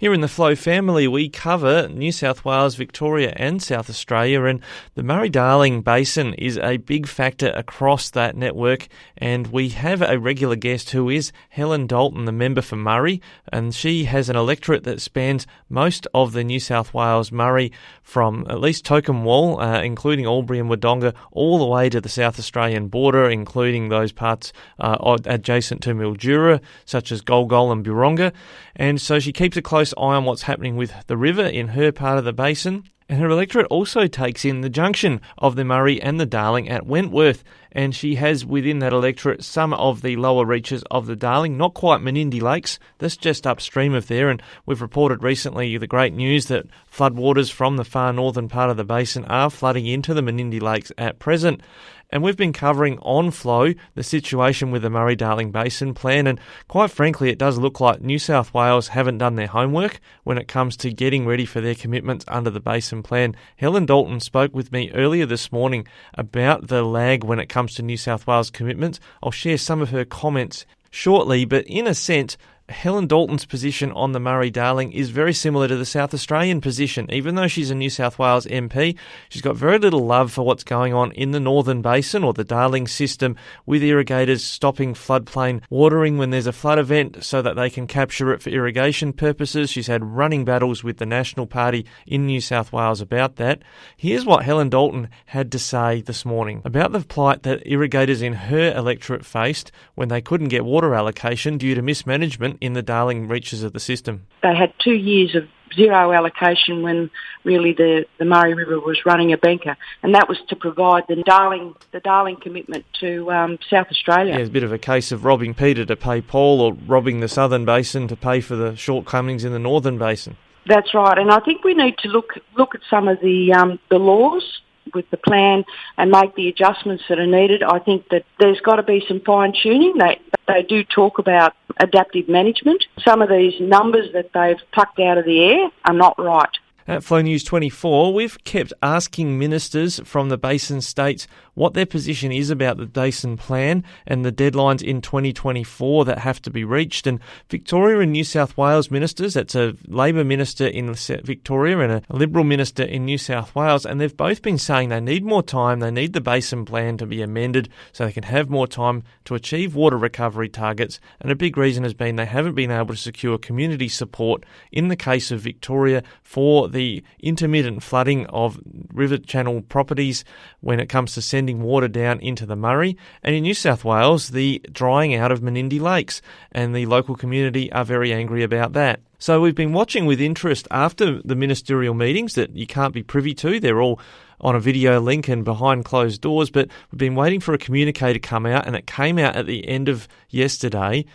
Here in the Flow family, we cover New South Wales, Victoria and South Australia, and the Murray-Darling Basin is a big factor across that network, and we have a regular guest who is Helen Dalton, the member for Murray, and she has an electorate that spans most of the New South Wales Murray from at least Tocumwal, including Albury and Wodonga, all the way to the South Australian border, including those parts adjacent to Mildura, such as Golgol and Buronga, and so she keeps a close eye on what's happening with the river in her part of the basin. And her electorate also takes in the junction of the Murray and the Darling at Wentworth, and she has within that electorate some of the lower reaches of the Darling, not quite Menindee Lakes, that's just upstream of there, and we've reported recently the great news that floodwaters from the far northern part of the basin are flooding into the Menindee Lakes at present. And we've been covering on Flow the situation with the Murray-Darling Basin plan, and quite frankly it does look like New South Wales haven't done their homework when it comes to getting ready for their commitments under the Basin plan. Helen Dalton spoke with me earlier this morning about the lag when it comes to New South Wales commitments. I'll share some of her comments shortly, but in a sense, Helen Dalton's position on the Murray-Darling is very similar to the South Australian position. Even though she's a New South Wales MP, she's got very little love for what's going on in the Northern Basin or the Darling system, with irrigators stopping floodplain watering when there's a flood event so that they can capture it for irrigation purposes. She's had running battles with the National Party in New South Wales about that. Here's what Helen Dalton had to say this morning about the plight that irrigators in her electorate faced when they couldn't get water allocation due to mismanagement in the Darling reaches of the system. They had 2 years of zero allocation when really the Murray River was running a banker, and that was to provide the Darling commitment to South Australia. Yeah, it's a bit of a case of robbing Peter to pay Paul, or robbing the Southern Basin to pay for the shortcomings in the Northern Basin. That's right, and I think we need to look at some of the laws with the plan and make the adjustments that are needed. I think that there's got to be some fine-tuning. They do talk about adaptive management. Some of these numbers that they've plucked out of the air are not right. At Flow News 24, we've kept asking ministers from the Basin states what their position is about the Basin plan and the deadlines in 2024 that have to be reached. And Victoria and New South Wales ministers, that's a Labor minister in Victoria and a Liberal minister in New South Wales, and they've both been saying they need more time, they need the Basin plan to be amended so they can have more time to achieve water recovery targets. And a big reason has been they haven't been able to secure community support in the case of Victoria for the intermittent flooding of river channel properties when it comes to sending water down into the Murray, and in New South Wales the drying out of Menindee Lakes, and the local community are very angry about that. So we've been watching with interest after the ministerial meetings that you can't be privy to. They're all on a video link and behind closed doors, but we've been waiting for a communique to come out, and it came out at the end of yesterday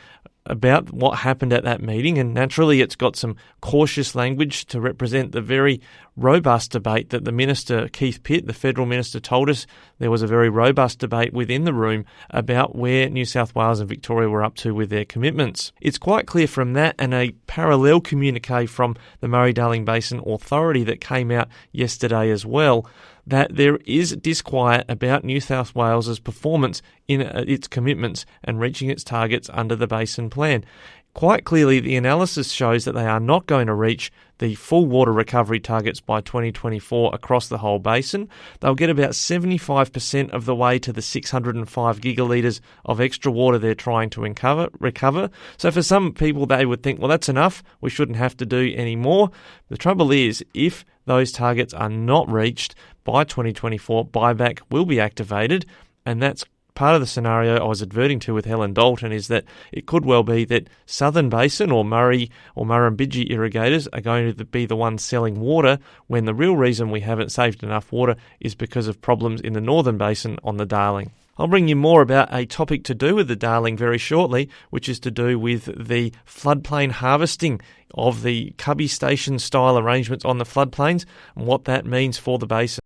about what happened at that meeting, and naturally it's got some cautious language to represent the very robust debate that the Minister, Keith Pitt, the Federal Minister, told us there was a very robust debate within the room about where New South Wales and Victoria were up to with their commitments. It's quite clear from that and a parallel communique from the Murray-Darling Basin Authority that came out yesterday as well, that there is disquiet about New South Wales's performance in its commitments and reaching its targets under the Basin Plan. Quite clearly, the analysis shows that they are not going to reach the full water recovery targets by 2024 across the whole basin. They'll get about 75% of the way to the 605 gigalitres of extra water they're trying to recover. So for some people, they would think, well, that's enough. We shouldn't have to do any more. The trouble is, if those targets are not reached by 2024, buyback will be activated, and that's part of the scenario I was adverting to with Helen Dalton, is that it could well be that Southern Basin or Murray or Murrumbidgee irrigators are going to be the ones selling water, when the real reason we haven't saved enough water is because of problems in the Northern Basin on the Darling. I'll bring you more about a topic to do with the Darling very shortly, which is to do with the floodplain harvesting of the Cubby Station style arrangements on the floodplains and what that means for the basin.